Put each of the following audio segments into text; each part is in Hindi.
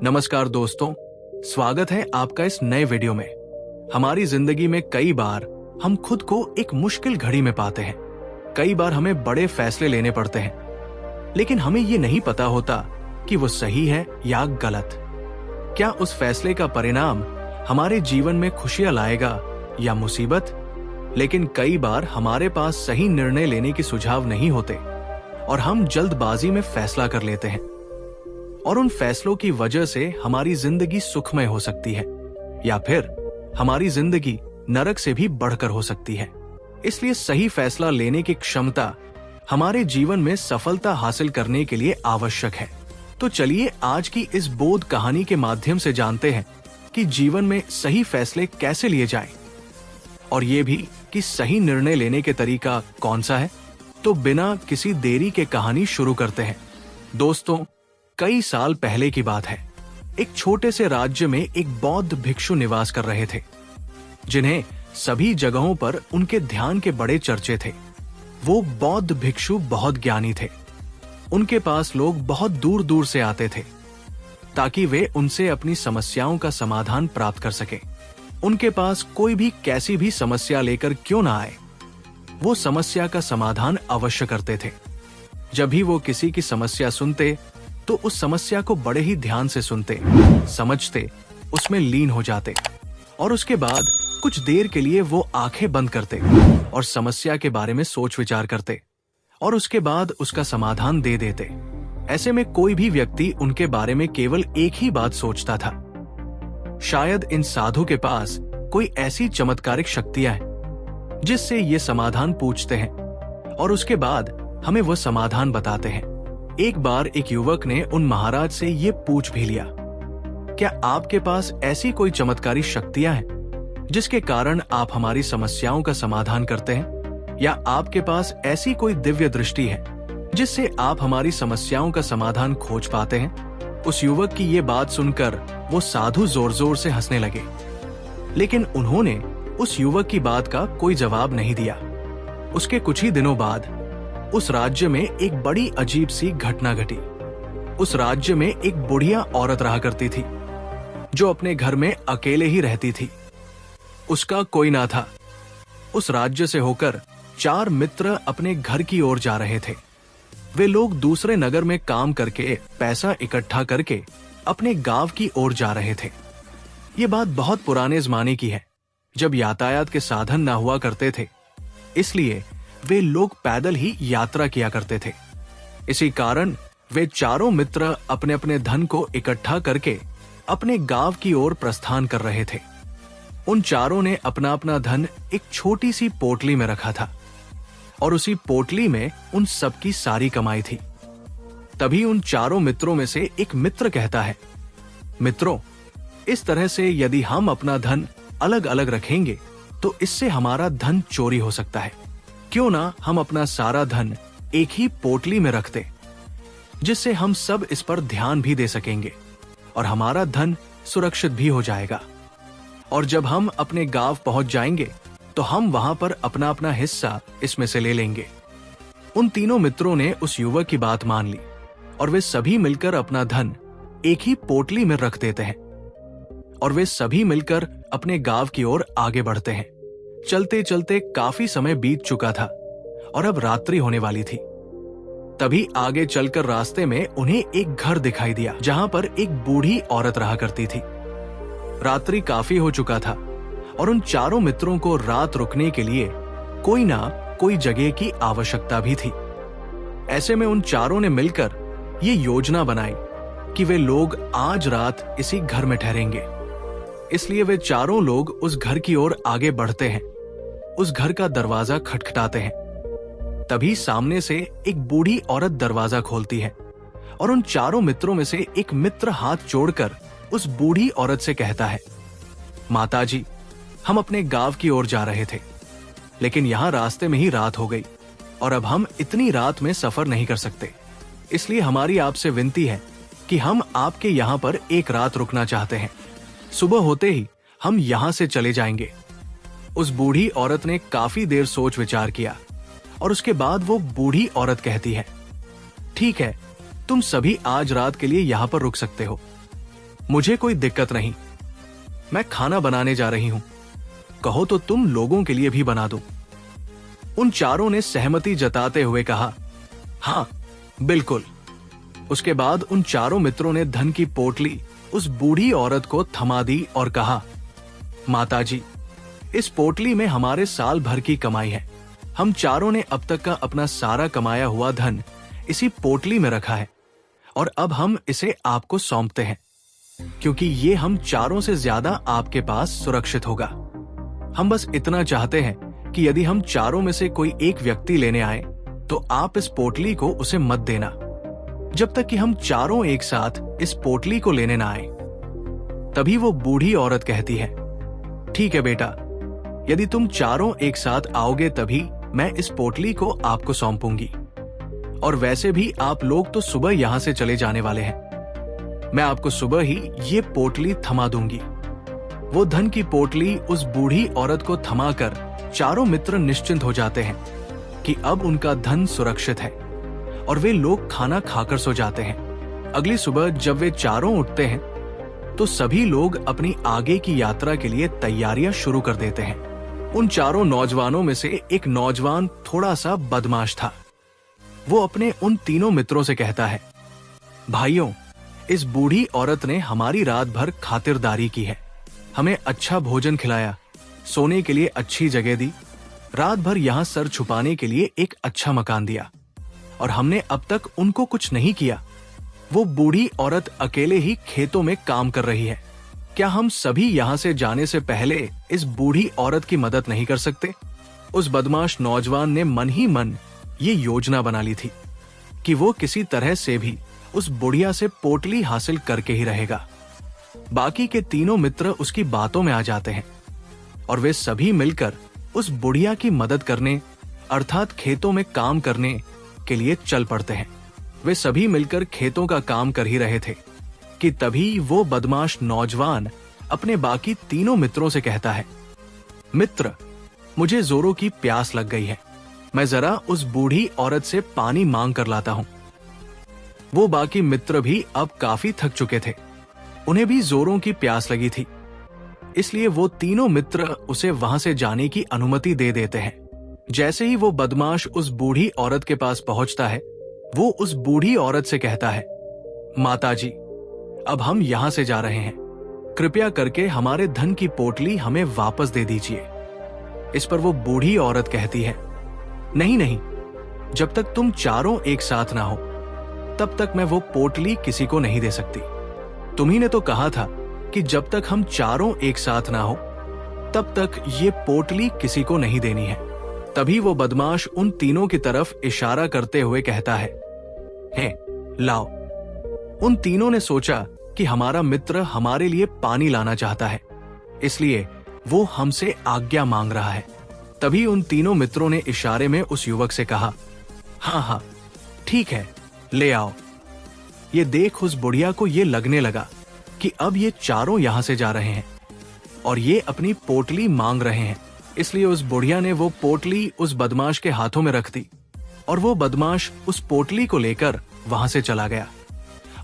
नमस्कार दोस्तों, स्वागत है आपका इस नए वीडियो में। हमारी जिंदगी में कई बार हम खुद को एक मुश्किल घड़ी में पाते हैं। कई बार हमें बड़े फैसले लेने पड़ते हैं, लेकिन हमें ये नहीं पता होता कि वो सही है या गलत। क्या उस फैसले का परिणाम हमारे जीवन में खुशियां लाएगा या मुसीबत? लेकिन कई बार हमारे पास सही निर्णय लेने की सुझाव नहीं होते और हम जल्दबाजी में फैसला कर लेते हैं, और उन फैसलों की वजह से हमारी जिंदगी सुखमय हो सकती है या फिर हमारी जिंदगी नरक से भी बढ़कर हो सकती है। इसलिए सही फैसला लेने की क्षमता हमारे जीवन में सफलता हासिल करने के लिए आवश्यक है। तो चलिए आज की इस बोध कहानी के माध्यम से जानते हैं कि जीवन में सही फैसले कैसे लिए जाएं, और ये भी कि सही निर्णय लेने के तरीका कौन सा है। तो बिना किसी देरी के कहानी शुरू करते हैं। दोस्तों, कई साल पहले की बात है। एक छोटे से राज्य में एक बौद्ध भिक्षु निवास कर रहे थे, जिन्हें सभी जगहों पर उनके ध्यान के बड़े चर्चे थे। वो बौद्ध भिक्षु बहुत ज्ञानी थे। उनके पास लोग बहुत दूर दूर से आते थे ताकि वे उनसे अपनी समस्याओं का समाधान प्राप्त कर सके। उनके पास कोई भी कैसी भी समस्या लेकर क्यों ना आए, वो समस्या का समाधान अवश्य करते थे। जब भी वो किसी की समस्या सुनते तो उस समस्या को बड़े ही ध्यान से सुनते, समझते, उसमें लीन हो जाते, और उसके बाद कुछ देर के लिए वो आंखें बंद करते और समस्या के बारे में सोच विचार करते, और उसके बाद उसका समाधान दे देते। ऐसे में कोई भी व्यक्ति उनके बारे में केवल एक ही बात सोचता था, शायद इन साधु के पास कोई ऐसी चमत्कारिक शक्तियां हैं जिससे ये समाधान पूछते हैं और उसके बाद हमें वो समाधान बताते हैं। एक बार एक युवक ने उन महाराज से ये पूछ भी लिया, क्या आपके पास ऐसी कोई चमत्कारी शक्तियां हैं जिसके कारण आप हमारी समस्याओं का समाधान करते हैं, या आपके पास ऐसी कोई दिव्य दृष्टि है जिससे आप हमारी समस्याओं का समाधान खोज पाते हैं? उस युवक की ये बात सुनकर वो साधु जोर जोर से हंसने लगे, लेकिन उन्होंने उस युवक की बात का कोई जवाब नहीं दिया। उसके कुछ ही दिनों बाद उस राज्य में एक बड़ी अजीब सी घटना घटी। उस राज्य में एक बुढ़िया औरत रहा करती थी जो अपने घर में अकेले ही रहती थी। उसका कोई ना था। उस राज्य से होकर 4 मित्र अपने घर की ओर जा रहे थे। वे लोग दूसरे नगर में काम करके पैसा इकट्ठा करके अपने गांव की ओर जा रहे थे। ये बात बहुत पुराने जमाने की है, जब यातायात के साधन ना हुआ करते थे, इसलिए वे लोग पैदल ही यात्रा किया करते थे। इसी कारण वे चारों मित्र अपने अपने धन को इकट्ठा करके अपने गांव की ओर प्रस्थान कर रहे थे। उन चारों ने अपना अपना धन एक छोटी सी पोटली में रखा था, और उसी पोटली में उन सबकी सारी कमाई थी। तभी उन चारों मित्रों में से एक मित्र कहता है, मित्रों, इस तरह से यदि हम अपना धन अलग अलग रखेंगे तो इससे हमारा धन चोरी हो सकता है। क्यों ना हम अपना सारा धन एक ही पोटली में रखते, जिससे हम सब इस पर ध्यान भी दे सकेंगे और हमारा धन सुरक्षित भी हो जाएगा। और जब हम अपने गांव पहुंच जाएंगे तो हम वहां पर अपना अपना हिस्सा इसमें से ले लेंगे। उन तीनों मित्रों ने उस युवक की बात मान ली और वे सभी मिलकर अपना धन एक ही पोटली में रख देते हैं, और वे सभी मिलकर अपने गांव की ओर आगे बढ़ते हैं। चलते चलते काफी समय बीत चुका था और अब रात्रि होने वाली थी। तभी आगे चलकर रास्ते में उन्हें एक घर दिखाई दिया, जहां पर एक बूढ़ी औरत रहा करती थी। रात्रि काफी हो चुका था और उन चारों मित्रों को रात रुकने के लिए कोई ना कोई जगह की आवश्यकता भी थी। ऐसे में उन चारों ने मिलकर ये योजना बनाई कि वे लोग आज रात इसी घर में ठहरेंगे। इसलिए वे चारों लोग उस घर की ओर आगे बढ़ते हैं। उस घर का दरवाजा खटखटाते हैं। तभी सामने से एक बूढ़ी औरत दरवाजा खोलती है और उन चारों मित्रों में से एक मित्र हाथ जोड़कर उस बूढ़ी औरत से कहता है, माताजी, हम अपने गांव की ओर जा रहे थे, लेकिन यहाँ रास्ते में ही रात हो गई और अब हम इतनी रात में सफर नहीं कर सकते। इसलिए हमारी आपसे विनती है कि हम आपके यहाँ पर एक रात रुकना चाहते हैं। सुबह होते ही हम यहाँ से चले जाएंगे। उस बूढ़ी औरत ने काफी देर सोच विचार किया और उसके बाद वो बूढ़ी औरत कहती है, ठीक है, तुम सभी आज रात के लिए यहाँ पर रुक सकते हो, मुझे कोई दिक्कत नहीं। मैं खाना बनाने जा रही हूं, कहो तो तुम लोगों के लिए भी बना दूं। उन चारों ने सहमति जताते हुए कहा, हाँ बिल्कुल। उसके बाद उन चारों मित्रों ने धन की पोटली उस बूढ़ी औरत को थमा दी और कहा, माताजी, इस पोटली में हमारे साल भर की कमाई है। हम चारों ने अब तक का अपना सारा कमाया हुआ धन इसी पोटली में रखा है और अब हम इसे आपको सौंपते हैं, क्योंकि ये हम चारों से ज्यादा आपके पास सुरक्षित होगा। हम बस इतना चाहते हैं कि यदि हम चारों में से कोई एक व्यक्ति लेने आए तो आप इस पोटली को उसे मत देना जब तक कि हम चारों एक साथ इस पोटली को लेने ना आए। तभी वो बूढ़ी औरत कहती है, ठीक है बेटा, यदि तुम चारों एक साथ आओगे तभी मैं इस पोटली को आपको सौंपूंगी। और वैसे भी आप लोग तो सुबह यहां से चले जाने वाले हैं, मैं आपको सुबह ही ये पोटली थमा दूंगी। वो धन की पोटली उस बूढ़ी औरत को थमाकर चारों मित्र निश्चिंत हो जाते हैं कि अब उनका धन सुरक्षित है और वे लोग खाना खाकर सो जाते हैं। अगली सुबह जब वे चारों उठते हैं तो सभी लोग अपनी आगे की यात्रा के लिए तैयारियां शुरू कर देते हैं। उन चारों नौजवानों में से एक नौजवान थोड़ा सा बदमाश था। वो अपने उन तीनों मित्रों से कहता है, भाइयों, इस बूढ़ी औरत ने हमारी रात भर खातिरदारी की है, हमें अच्छा भोजन खिलाया, सोने के लिए अच्छी जगह दी, रात भर यहाँ सर छुपाने के लिए एक अच्छा मकान दिया, और हमने अब तक उनको कुछ नहीं किया। वो बूढ़ी औरत अकेले ही खेतों में काम कर रही है। क्या हम सभी यहाँ से जाने से पहले इस बूढ़ी औरत की मदद नहीं कर सकते? उस बदमाश नौजवान ने मन ही मन ये योजना बना ली थी कि वो किसी तरह से भी उस बुढ़िया से पोटली हासिल करके ही रहेगा। बाकी के तीनों मित्र उसकी बातों में आ जाते हैं और वे सभी मिलकर उस बुढ़िया की मदद करने अर्थात खेतों में काम करने के लिए चल पड़ते हैं। वे सभी मिलकर खेतों का काम कर ही रहे थे कि तभी वो बदमाश नौजवान अपने बाकी तीनों मित्रों से कहता है, मित्र, मुझे जोरों की प्यास लग गई है, मैं जरा उस बूढ़ी औरत से पानी मांग कर लाता हूं। वो बाकी मित्र भी अब काफी थक चुके थे, उन्हें भी जोरों की प्यास लगी थी, इसलिए वो तीनों मित्र उसे वहां से जाने की अनुमति दे देते हैं। जैसे ही वो बदमाश उस बूढ़ी औरत के पास पहुंचता है, वो उस बूढ़ी औरत से कहता है, माताजी, अब हम यहां से जा रहे हैं, कृपया करके हमारे धन की पोटली हमें वापस दे दीजिए। इस पर वो बूढ़ी औरत कहती है, नहीं नहीं, जब तक तुम चारों एक साथ ना हो तब तक मैं वो पोटली किसी को नहीं दे सकती। तुम्ही ने तो कहा था कि जब तक हम चारों एक साथ ना हो तब तक ये पोटली किसी को नहीं देनी है। तभी वो बदमाश उन तीनों की तरफ इशारा करते हुए कहता है, लाओ। उन तीनों ने सोचा कि हमारा मित्र हमारे लिए पानी लाना चाहता है, इसलिए वो हमसे आज्ञा मांग रहा है। तभी उन तीनों मित्रों ने इशारे में उस युवक से कहा, हाँ, ठीक है, ले आओ। ये देख उस बुढ़िया को ये लगने लगा कि अब ये चारों यहां से जा रहे हैं और ये अपनी पोटली मांग रहे हैं, इसलिए उस बुढ़िया ने वो पोटली उस बदमाश के हाथों में रख दी और वो बदमाश उस पोटली को लेकर वहां से चला गया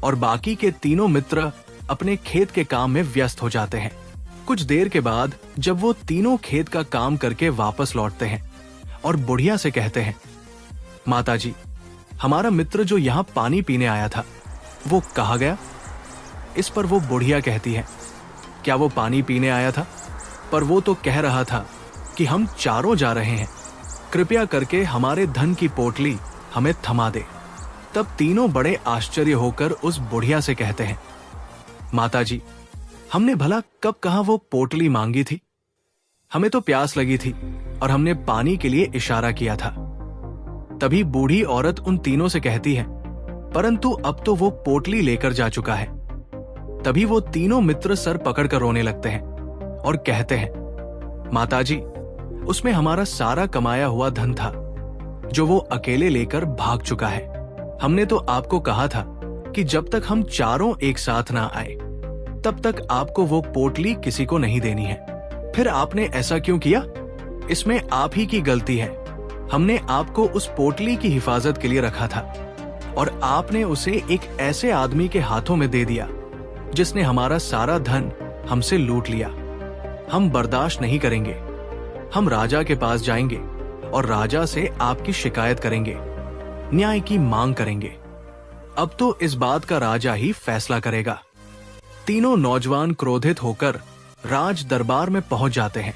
और बाकी के तीनों मित्र अपने खेत के काम में व्यस्त हो जाते हैं। कुछ देर के बाद जब वो तीनों खेत का काम करके वापस लौटते हैं और बुढ़िया से कहते हैं, माताजी, हमारा मित्र जो यहाँ पानी पीने आया था वो कहाँ गया? इस पर वो बुढ़िया कहती है, क्या वो पानी पीने आया था? पर वो तो कह रहा था कि हम चारों जा रहे हैं, कृपया करके हमारे धन की पोटली हमें थमा दे। तब तीनों बड़े आश्चर्य होकर उस बुढ़िया से कहते हैं, माताजी, हमने भला कब कहा वो पोटली मांगी थी? हमें तो प्यास लगी थी और हमने पानी के लिए इशारा किया था। तभी बूढ़ी औरत उन तीनों से कहती है, परंतु अब तो वो पोटली लेकर जा चुका है। तभी वो तीनों मित्र सर पकड़कर रोने लगते हैं और कहते हैं, माताजी, उसमें हमारा सारा कमाया हुआ धन था जो वो अकेले लेकर भाग चुका है। हमने तो आपको कहा था कि जब तक हम चारों एक साथ ना आए तब तक आपको वो पोटली किसी को नहीं देनी है। फिर आपने ऐसा क्यों किया? इसमें आप ही की गलती है। हमने आपको उस पोटली की हिफाजत के लिए रखा था और आपने उसे एक ऐसे आदमी के हाथों में दे दिया जिसने हमारा सारा धन हमसे लूट लिया। हम बर्दाश्त नहीं करेंगे। हम राजा के पास जाएंगे और राजा से आपकी शिकायत करेंगे, न्याय की मांग करेंगे। अब तो इस बात का राजा ही फैसला करेगा। तीनों नौजवान क्रोधित होकर राज दरबार में पहुंच जाते हैं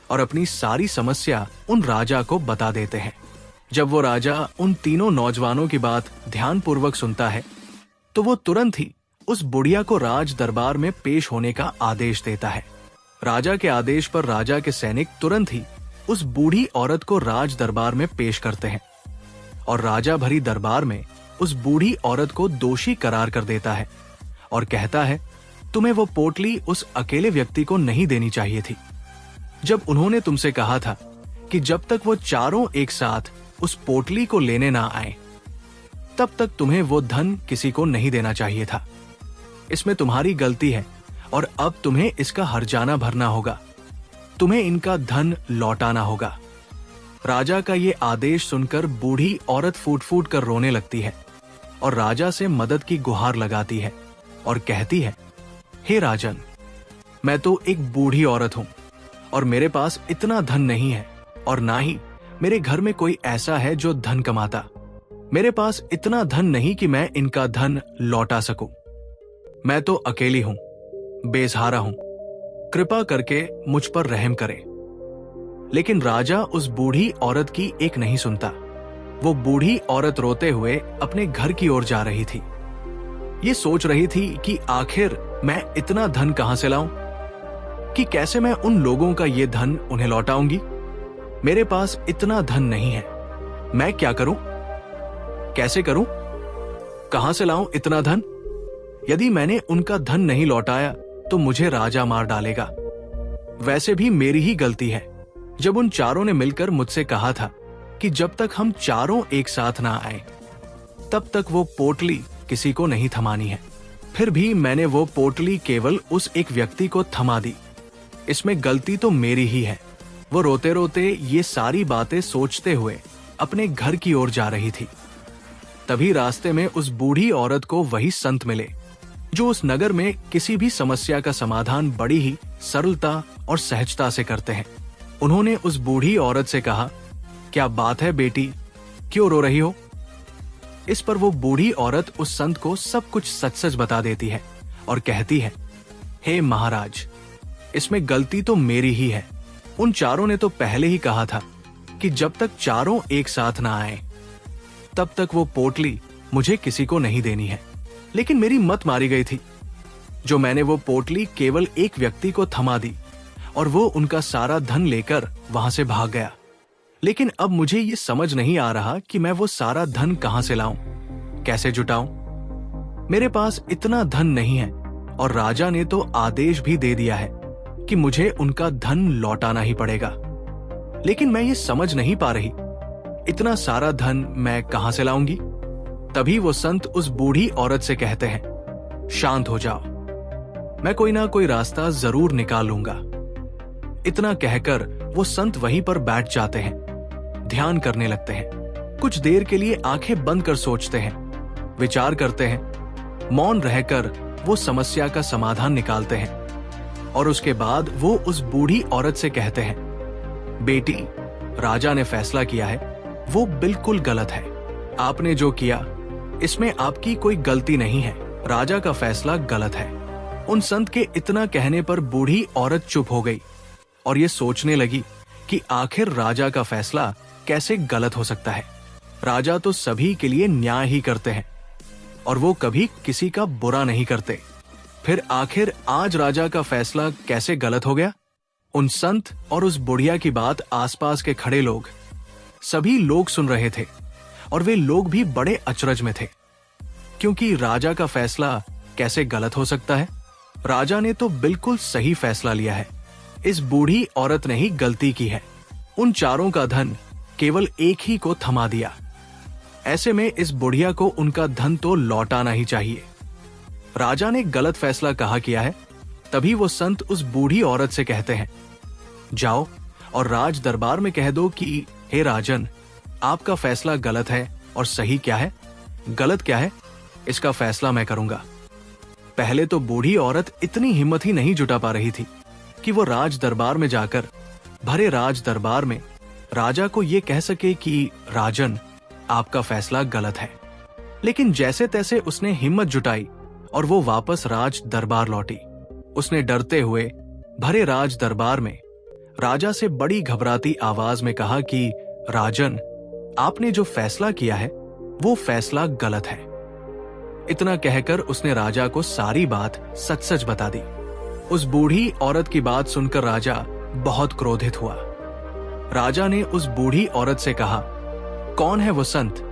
और अपनी सारी समस्या उन राजा को बता देते हैं। जब वो राजा उन तीनों नौजवानों की बात ध्यानपूर्वक सुनता है तो वो तुरंत ही उस बुढ़िया को राज दरबार में पेश होने का आदेश देता है। राजा के आदेश पर राजा के सैनिक तुरंत ही उस बूढ़ी औरत को राज दरबार में पेश करते हैं और राजा भरी दरबार में उस बूढ़ी औरत को दोषी करार कर देता है और कहता है, तुम्हें वो पोटली उस अकेले व्यक्ति को नहीं देनी चाहिए थी। जब उन्होंने तुमसे कहा था कि जब तक वो चारों एक साथ उस पोटली को लेने ना आए तब तक तुम्हें वो धन किसी को नहीं देना चाहिए था। इसमें तुम्हारी गलती है और अब तुम्हें इसका हर्जाना भरना होगा। तुम्हें इनका धन लौटाना होगा। राजा का ये आदेश सुनकर बूढ़ी औरत फूट फूट कर रोने लगती है और राजा से मदद की गुहार लगाती है और कहती है, हे राजन, मैं तो एक बूढ़ी औरत हूं और मेरे पास इतना धन नहीं है और ना ही मेरे घर में कोई ऐसा है जो धन कमाता। मेरे पास इतना धन नहीं कि मैं इनका धन लौटा सकूं। मैं तो अकेली हूं, बेसहारा हूं। कृपा करके मुझ पर रहम करें। लेकिन राजा उस बूढ़ी औरत की एक नहीं सुनता। वो बूढ़ी औरत रोते हुए अपने घर की ओर जा रही थी। ये सोच रही थी कि आखिर मैं इतना धन कहां से लाऊं, कि कैसे मैं उन लोगों का ये धन उन्हें लौटाऊंगी। मेरे पास इतना धन नहीं है। मैं क्या करूं? कैसे करूं? कहां से लाऊं इतना धन? यदि मैंने उनका धन नहीं लौटाया तो मुझे राजा मार डालेगा। वैसे भी मेरी ही गलती है जब उन चारों ने मिलकर मुझसे कहा था कि जब तक हम चारों एक साथ ना आए तब तक वो पोटली किसी को नहीं थमानी है। फिर भी मैंने वो पोटली केवल उस एक व्यक्ति को थमा दी। इसमें गलती तो मेरी ही है। वो रोते रोते ये सारी बातें सोचते हुए अपने घर की ओर जा रही थी। तभी रास्ते में उस बूढ़ी औरत को वही संत मिले जो उस नगर में किसी भी समस्या का समाधान बड़ी ही सरलता और सहजता से करते हैं। उन्होंने उस बूढ़ी औरत से कहा, क्या बात है बेटी, क्यों रो रही हो? इस पर वो बूढ़ी औरत उस संत को सब कुछ सच सच बता देती है और कहती है, हे महाराज, इसमें गलती तो मेरी ही है। उन चारों ने तो पहले ही कहा था कि जब तक चारों एक साथ ना आए तब तक वो पोटली मुझे किसी को नहीं देनी है। लेकिन मेरी मत मारी गई थी जो मैंने वो पोटली केवल एक व्यक्ति को थमा दी और वो उनका सारा धन लेकर वहां से भाग गया। लेकिन अब मुझे ये समझ नहीं आ रहा कि मैं वो सारा धन कहां से लाऊं, कैसे जुटाऊं। मेरे पास इतना धन नहीं है और राजा ने तो आदेश भी दे दिया है कि मुझे उनका धन लौटाना ही पड़ेगा। लेकिन मैं ये समझ नहीं पा रही, इतना सारा धन मैं कहां से लाऊंगी। तभी वो संत उस बूढ़ी औरत से कहते हैं, शांत हो जाओ, मैं कोई ना कोई रास्ता जरूर निकाल लूंगा। इतना कहकर वो संत वहीं पर बैठ जाते हैं, ध्यान करने लगते हैं। कुछ देर के लिए आंखें बंद कर सोचते हैं, विचार करते हैं। मौन रहकर वो समस्या का समाधान निकालते हैं और उसके बाद वो उस बूढ़ी औरत से कहते हैं, बेटी, राजा ने फैसला किया है वो बिल्कुल गलत है। आपने जो किया इसमें आपकी कोई गलती नहीं है। राजा का फैसला गलत है। उन संत के इतना कहने पर बूढ़ी औरत चुप हो गई और ये सोचने लगी कि आखिर राजा का फैसला कैसे गलत हो सकता है। राजा तो सभी के लिए न्याय ही करते हैं और वो कभी किसी का बुरा नहीं करते। फिर आखिर आज राजा का फैसला कैसे गलत हो गया? उन संत और उस बुढ़िया की बात आसपास के खड़े लोग, सभी लोग सुन रहे थे और वे लोग भी बड़े अचरज में थे, क्योंकि राजा का फैसला कैसे गलत हो सकता है। राजा ने तो बिल्कुल सही फैसला लिया है। इस बूढ़ी औरत ने ही गलती की है। उन चारों का धन केवल एक ही को थमा दिया। ऐसे में इस बुढ़िया को उनका धन तो लौटाना ही चाहिए। राजा ने गलत फैसला कहा किया है। तभी वो संत उस बूढ़ी औरत से कहते हैं, जाओ और राज दरबार में कह दो कि हे राजन, आपका फैसला गलत है और सही क्या है, गलत क्या है, इसका फैसला मैं करूंगा। पहले तो बूढ़ी औरत इतनी हिम्मत ही नहीं जुटा पा रही थी कि वो राज दरबार में जाकर भरे राज दरबार में राजा को ये कह सके कि राजन, आपका फैसला गलत है। लेकिन जैसे तैसे उसने हिम्मत जुटाई और वो वापस राज दरबार लौटी। उसने डरते हुए भरे राज दरबार में राजा से बड़ी घबराती आवाज में कहा कि राजन, आपने जो फैसला किया है वो फैसला गलत है। इतना कहकर उसने राजा को सारी बात सच सच बता दी। उस बूढ़ी औरत की बात सुनकर राजा बहुत क्रोधित हुआ। राजा ने उस बूढ़ी औरत से कहा, कौन है वो संत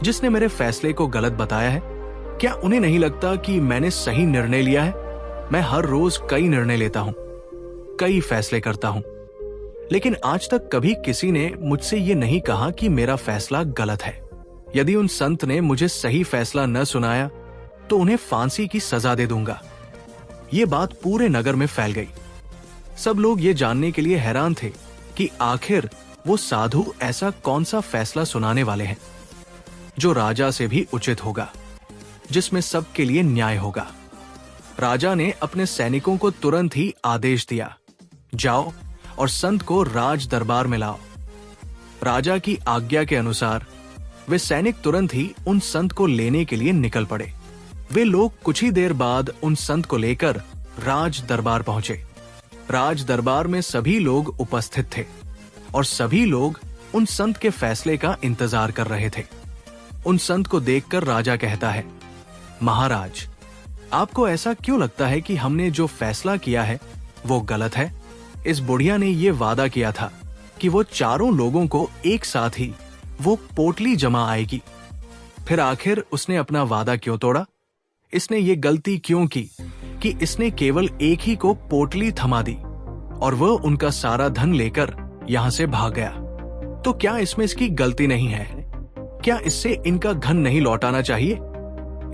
जिसने मेरे फैसले को गलत बताया है? क्या उन्हें नहीं लगता कि मैंने सही निर्णय लिया है? मैं हर रोज कई निर्णय लेता हूं, कई फैसले करता हूं, लेकिन आज तक कभी किसी ने मुझसे ये नहीं कहा कि मेरा फैसला गलत है। यदि उन संत ने मुझे सही फैसला न सुनाया तो उन्हें फांसी की सजा दे दूंगा। ये बात पूरे नगर में फैल गई। सब लोग ये जानने के लिए हैरान थे कि आखिर वो साधु ऐसा कौन सा फैसला सुनाने वाले हैं जो राजा से भी उचित होगा, जिसमें सबके लिए न्याय होगा। राजा ने अपने सैनिकों को तुरंत ही आदेश दिया, जाओ और संत को राज दरबार में लाओ। राजा की आज्ञा के अनुसार वे सैनिक तुरंत ही उन संत को लेने के लिए निकल पड़े। वे लोग कुछ ही देर बाद उन संत को लेकर राज दरबार पहुंचे। राज दरबार में सभी लोग उपस्थित थे और सभी लोग उन संत के फैसले का इंतजार कर रहे थे। उन संत को देखकर राजा कहता है, महाराज, आपको ऐसा क्यों लगता है कि हमने जो फैसला किया है वो गलत है? इस बुढ़िया ने ये वादा किया था कि वो चारों लोगों को एक साथ ही वो पोटली जमा आएगी। फिर आखिर उसने अपना वादा क्यों तोड़ा? इसने ये गलती क्यों की कि इसने केवल एक ही को पोटली थमा दी और वह उनका सारा धन लेकर यहां से भाग गया? तो क्या इसमें इसकी गलती नहीं है? क्या इससे इनका धन नहीं लौटाना चाहिए?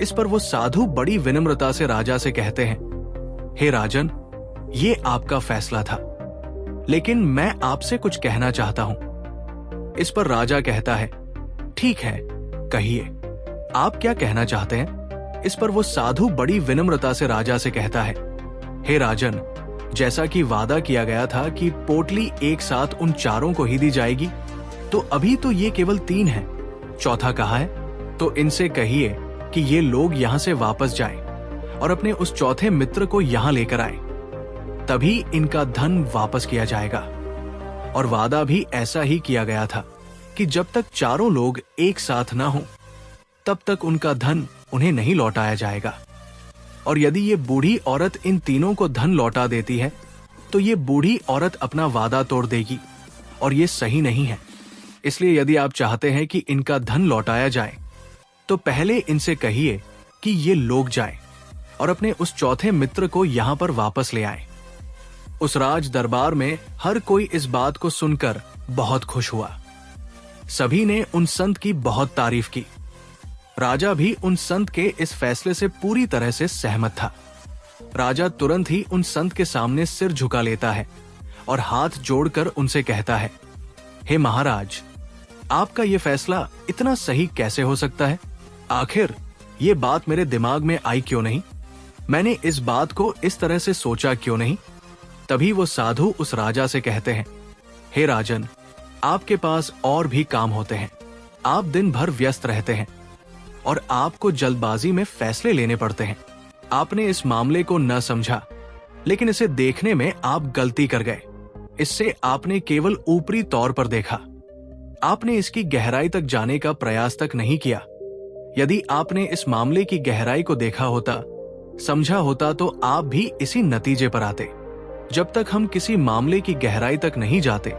इस पर वो साधु बड़ी विनम्रता से राजा से कहते हैं, हे राजन, ये आपका फैसला था, लेकिन मैं आपसे कुछ कहना चाहता हूं। इस पर राजा कहता है, ठीक है, कहिए, आप क्या कहना चाहते हैं? इस पर वो साधु बड़ी विनम्रता से राजा से कहता है, हे राजन, जैसा कि वादा किया गया था कि पोटली एक साथ उन चारों को ही दी जाएगी, तो अभी तो ये केवल 3 हैं, चौथा कहाँ है? तो इनसे कहिए कि ये लोग यहां से वापस जाएं और अपने उस चौथे मित्र को यहां लेकर आए, तभी इनका धन वापस किया जाएगा। और वादा भी ऐसा ही किया गया था कि जब तक चारों लोग एक साथ ना हो तब तक उनका धन उन्हें नहीं लौटाया जाएगा। और यदि ये बूढ़ी औरत इन तीनों को धन लौटा देती है तो ये बूढ़ी औरत अपना वादा तोड़ देगी और ये सही नहीं है। इसलिए यदि आप चाहते हैं कि इनका धन लौटाया जाए तो पहले इनसे कहिए कि ये लोग जाएं और अपने उस चौथे मित्र को यहां पर वापस ले आएं। उस राज दरबार में हर कोई इस बात को सुनकर बहुत खुश हुआ। सभी ने उन संत की बहुत तारीफ की। राजा भी उन संत के इस फैसले से पूरी तरह से सहमत था। राजा तुरंत ही उन संत के सामने सिर झुका लेता है और हाथ जोड़कर उनसे कहता है, हे महाराज, आपका ये फैसला इतना सही कैसे हो सकता है? आखिर ये बात मेरे दिमाग में आई क्यों नहीं? मैंने इस बात को इस तरह से सोचा क्यों नहीं? तभी वो साधु उस राजा से कहते हैं, हे राजन, आपके पास और भी काम होते हैं, आप दिन भर व्यस्त रहते हैं और आपको जल्दबाजी में फैसले लेने पड़ते हैं। आपने इस मामले को न समझा, लेकिन इसे देखने में आप गलती कर गए। इससे आपने केवल ऊपरी तौर पर देखा, आपने इसकी गहराई तक जाने का प्रयास तक नहीं किया। यदि आपने इस मामले की गहराई को देखा होता, समझा होता, तो आप भी इसी नतीजे पर आते। जब तक हम किसी मामले की गहराई तक नहीं जाते,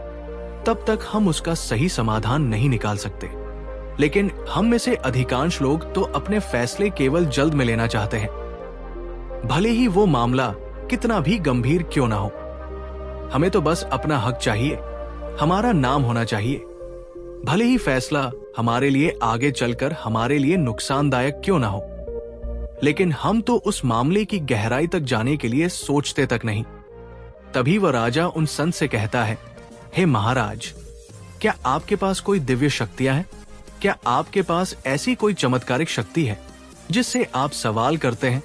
तब तक हम उसका सही समाधान नहीं निकाल सकते। लेकिन हम में से अधिकांश लोग तो अपने फैसले केवल जल्द में लेना चाहते हैं, भले ही वो मामला कितना भी गंभीर क्यों ना हो। हमें तो बस अपना हक चाहिए, हमारा नाम होना चाहिए, भले ही फैसला हमारे लिए आगे चलकर हमारे लिए नुकसानदायक क्यों ना हो। लेकिन हम तो उस मामले की गहराई तक जाने के लिए सोचते तक नहीं। तभी वह राजा उन संत से कहता है, हे महाराज, क्या आपके पास कोई दिव्य शक्तियां हैं? क्या आपके पास ऐसी कोई चमत्कारिक शक्ति है जिससे आप सवाल करते हैं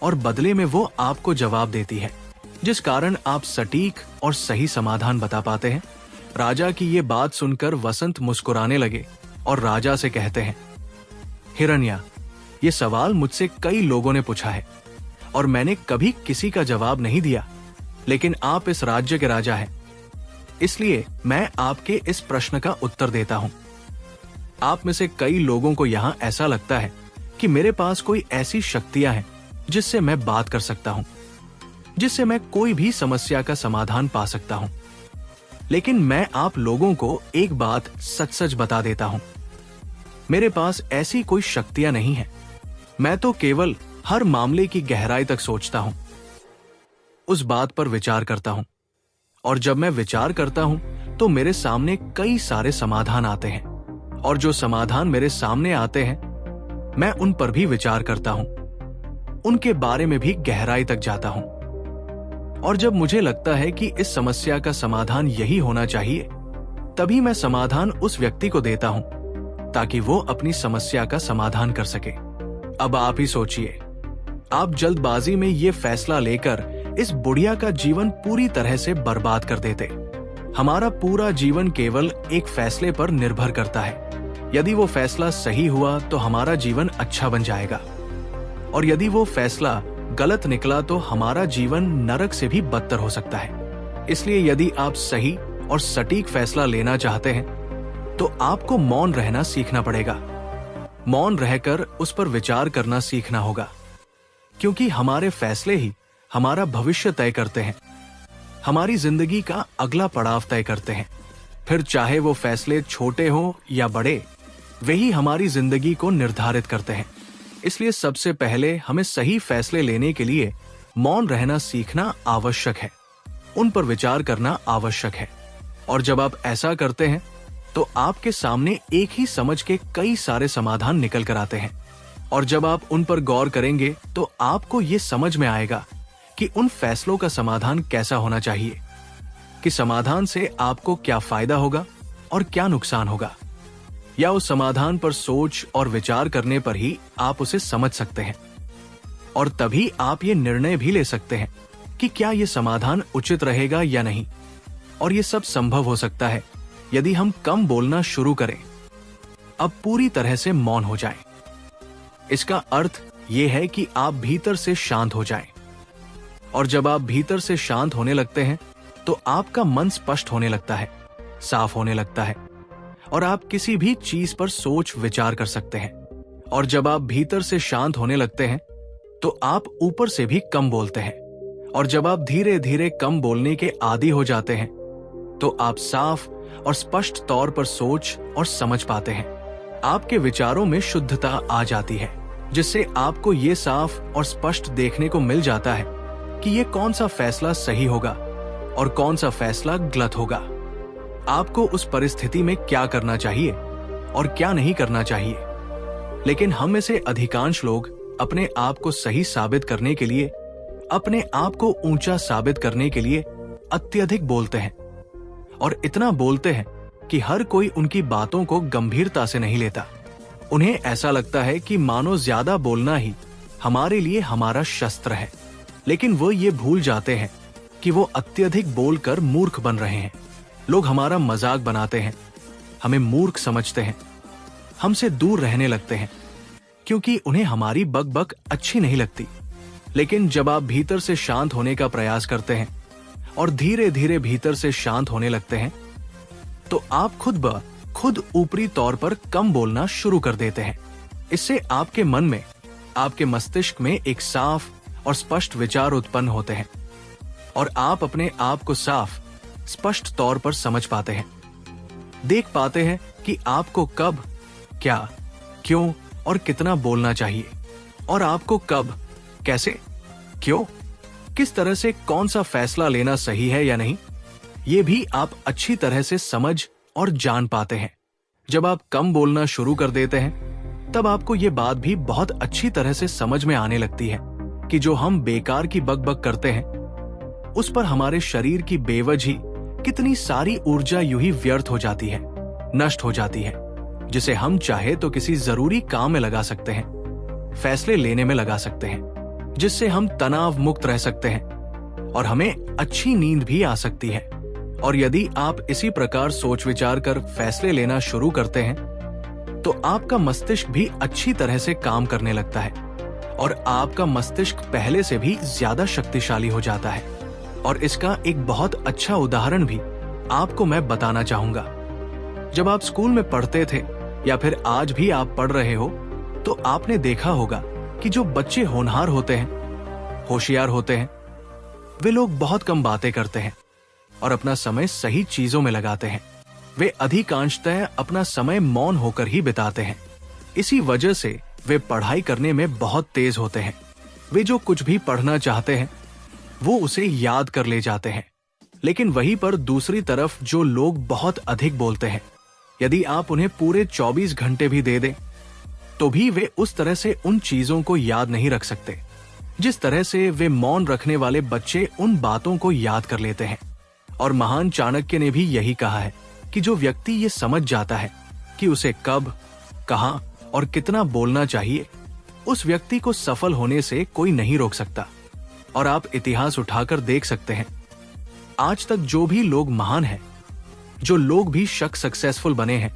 और बदले में वो आपको जवाब देती है, जिस कारण आप सटीक और सही समाधान बता पाते हैं? राजा की ये बात सुनकर वसंत मुस्कुराने लगे और राजा से कहते हैं, हिरण्या, ये सवाल मुझसे कई लोगों ने पूछा है और मैंने कभी किसी का जवाब नहीं दिया, लेकिन आप इस राज्य के राजा हैं, इसलिए मैं आपके इस प्रश्न का उत्तर देता हूं। आप में से कई लोगों को यहां ऐसा लगता है कि मेरे पास कोई ऐसी शक्तियां हैं जिससे मैं बात कर सकता हूं, जिससे मैं कोई भी समस्या का समाधान पा सकता हूं। लेकिन मैं आप लोगों को एक बात सच सच बता देता हूं, मेरे पास ऐसी कोई शक्तियां नहीं है। मैं तो केवल हर मामले की गहराई तक सोचता हूं, उस बात पर विचार करता हूं, और जब मैं विचार करता हूं तो मेरे सामने कई सारे समाधान आते हैं, और जो समाधान मेरे सामने आते हैं मैं उन पर भी विचार करता हूं, उनके बारे में भी गहराई तक जाता हूं। और जब मुझे लगता है कि इस समस्या का समाधान यही होना चाहिए, तभी मैं समाधान उस व्यक्ति को देता हूं ताकि वो अपनी समस्या का समाधान कर सके। अब आप ही सोचिए, आप जल्दबाजी में ये फैसला लेकर इस बुढ़िया का जीवन पूरी तरह से बर्बाद कर देते। हमारा पूरा जीवन केवल एक फैसले पर निर्भर करता है। यदि वो फैसला सही हुआ तो हमारा जीवन अच्छा बन जाएगा, और यदि वो फैसला गलत निकला तो हमारा जीवन नरक से भी बदतर हो सकता है। इसलिए यदि आप सही और सटीक फैसला लेना चाहते हैं तो आपको मौन रहना सीखना पड़ेगा। मौन रहकर उस पर विचार करना सीखना होगा, क्योंकि हमारे फैसले ही हमारा भविष्य तय करते हैं, हमारी जिंदगी का अगला पड़ाव तय करते हैं। फिर चाहे वो फैसले छोटे हों या बड़े, वही हमारी जिंदगी को निर्धारित करते हैं। इसलिए सबसे पहले हमें सही फैसले लेने के लिए मौन रहना सीखना आवश्यक है, उन पर विचार करना आवश्यक है। और जब आप ऐसा करते हैं तो आपके सामने एक ही समझ के कई सारे समाधान निकल कर आते हैं, और जब आप उन पर गौर करेंगे तो आपको ये समझ में आएगा कि उन फैसलों का समाधान कैसा होना चाहिए, कि समाधान से आपको क्या फायदा होगा और क्या नुकसान होगा। या उस समाधान पर सोच और विचार करने पर ही आप उसे समझ सकते हैं, और तभी आप ये निर्णय भी ले सकते हैं कि क्या ये समाधान उचित रहेगा या नहीं। और ये सब संभव हो सकता है यदि हम कम बोलना शुरू करें, अब पूरी तरह से मौन हो जाएं। इसका अर्थ ये है कि आप भीतर से शांत हो जाएं, और जब आप भीतर से शांत होने लगते हैं तो आपका मन स्पष्ट होने लगता है, साफ होने लगता है, और आप किसी भी चीज पर सोच विचार कर सकते हैं। और जब आप भीतर से शांत होने लगते हैं तो आप ऊपर से भी कम बोलते हैं, और जब आप धीरे धीरे कम बोलने के आदी हो जाते हैं तो आप साफ और स्पष्ट तौर पर सोच और समझ पाते हैं। आपके विचारों में शुद्धता आ जाती है, जिससे आपको ये साफ और स्पष्ट देखने को मिल जाता है कि ये कौन सा फैसला सही होगा और कौन सा फैसला गलत होगा। आपको उस परिस्थिति में क्या करना चाहिए और क्या नहीं करना चाहिए। लेकिन हम में से अधिकांश लोग अपने आप को सही साबित करने के लिए, अपने आप को ऊंचा साबित करने के लिए अत्यधिक बोलते हैं, और इतना बोलते हैं कि हर कोई उनकी बातों को गंभीरता से नहीं लेता। उन्हें ऐसा लगता है कि मानो ज्यादा बोलना ही हमारे लिए हमारा शस्त्र है। लेकिन वो ये भूल जाते हैं कि वो अत्यधिक बोलकर मूर्ख बन रहे हैं। लोग हमारा मजाक बनाते हैं, हमें मूर्ख समझते हैं, हमसे दूर रहने लगते हैं, क्योंकि उन्हें हमारी बकबक अच्छी नहीं लगती। लेकिन जब आप भीतर से शांत होने का प्रयास करते हैं और धीरे धीरे भीतर से शांत होने लगते हैं तो आप खुद ऊपरी तौर पर कम बोलना शुरू कर देते हैं। इससे आपके मन में, आपके मस्तिष्क में एक साफ और स्पष्ट विचार उत्पन्न होते हैं, और आप अपने आप को साफ स्पष्ट तौर पर समझ पाते हैं, देख पाते हैं कि आपको कब, क्या, क्यों और कितना बोलना चाहिए, और आपको कब, कैसे, क्यों, किस तरह से कौन सा फैसला लेना सही है या नहीं, ये भी आप अच्छी तरह से समझ और जान पाते हैं। जब आप कम बोलना शुरू कर देते हैं तब आपको ये बात भी बहुत अच्छी तरह से समझ में आने लगती है कि जो हम बेकार की बकबक करते हैं उस पर हमारे शरीर की बेवजह कितनी सारी ऊर्जा यूं ही व्यर्थ हो जाती है, नष्ट हो जाती है, जिसे हम चाहे तो किसी जरूरी काम में लगा सकते हैं, फैसले लेने में लगा सकते हैं, जिससे हम तनाव मुक्त रह सकते हैं और हमें अच्छी नींद भी आ सकती है। और यदि आप इसी प्रकार सोच विचार कर फैसले लेना शुरू करते हैं तो आपका मस्तिष्क भी अच्छी तरह से काम करने लगता है और आपका मस्तिष्क पहले से भी ज्यादा शक्तिशाली हो जाता है। और इसका एक बहुत अच्छा उदाहरण भी आपको मैं बताना चाहूंगा। जब आप स्कूल में पढ़ते थे या फिर आज भी आप पढ़ रहे हो तो आपने देखा होगा कि जो बच्चे होनहार होते हैं, होशियार होते हैं, वे लोग बहुत कम बातें करते हैं और अपना समय सही चीजों में लगाते हैं। वे अधिकांशतः अपना समय मौन होकर ही बिताते हैं। इसी वजह से वे पढ़ाई करने में बहुत तेज होते हैं। वे जो कुछ भी पढ़ना चाहते हैं वो उसे याद कर ले जाते हैं। लेकिन वहीं पर दूसरी तरफ जो लोग बहुत अधिक बोलते हैं, यदि आप उन्हें पूरे 24 घंटे भी दे दें तो भी वे उस तरह से उन चीजों को याद नहीं रख सकते जिस तरह से वे मौन रखने वाले बच्चे उन बातों को याद कर लेते हैं। और महान चाणक्य ने भी यही कहा है कि जो व्यक्ति ये समझ जाता है कि उसे कब, कहां और कितना बोलना चाहिए, उस व्यक्ति को सफल होने से कोई नहीं रोक सकता। और आप इतिहास उठाकर देख सकते हैं, आज तक जो भी लोग महान हैं, जो लोग भी सक्सेसफुल बने हैं,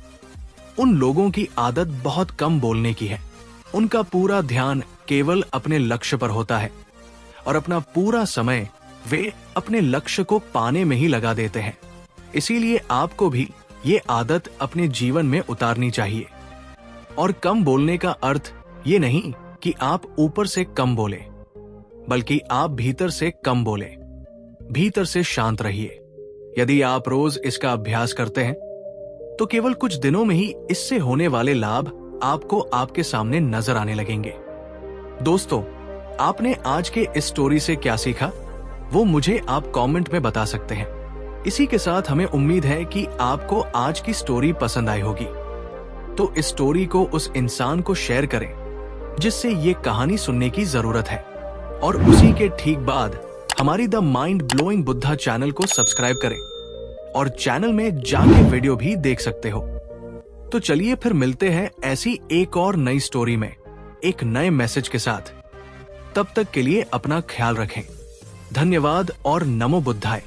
उन लोगों की आदत बहुत कम बोलने की है। उनका पूरा ध्यान केवल अपने लक्ष्य पर होता है और अपना पूरा समय वे अपने लक्ष्य को पाने में ही लगा देते हैं। इसीलिए आपको भी ये आदत अपने जीवन में उतारनी चाहिए। और कम बोलने का अर्थ ये नहीं कि आप ऊपर से कम बोले, बल्कि आप भीतर से कम बोले, भीतर से शांत रहिए। यदि आप रोज इसका अभ्यास करते हैं तो केवल कुछ दिनों में ही इससे होने वाले लाभ आपको आपके सामने नजर आने लगेंगे। दोस्तों, आपने आज के इस स्टोरी से क्या सीखा वो मुझे आप कमेंट में बता सकते हैं। इसी के साथ हमें उम्मीद है कि आपको आज की स्टोरी पसंद आई होगी। तो इस स्टोरी को उस इंसान को शेयर करें जिससे ये कहानी सुनने की जरूरत है। और उसी के ठीक बाद हमारी the mind blowing Buddha channel को सब्सक्राइब करें और चैनल में जाके वीडियो भी देख सकते हो। तो चलिए फिर मिलते हैं ऐसी एक और नई स्टोरी में एक नए मैसेज के साथ। तब तक के लिए अपना ख्याल रखें। धन्यवाद और नमो बुद्धाय।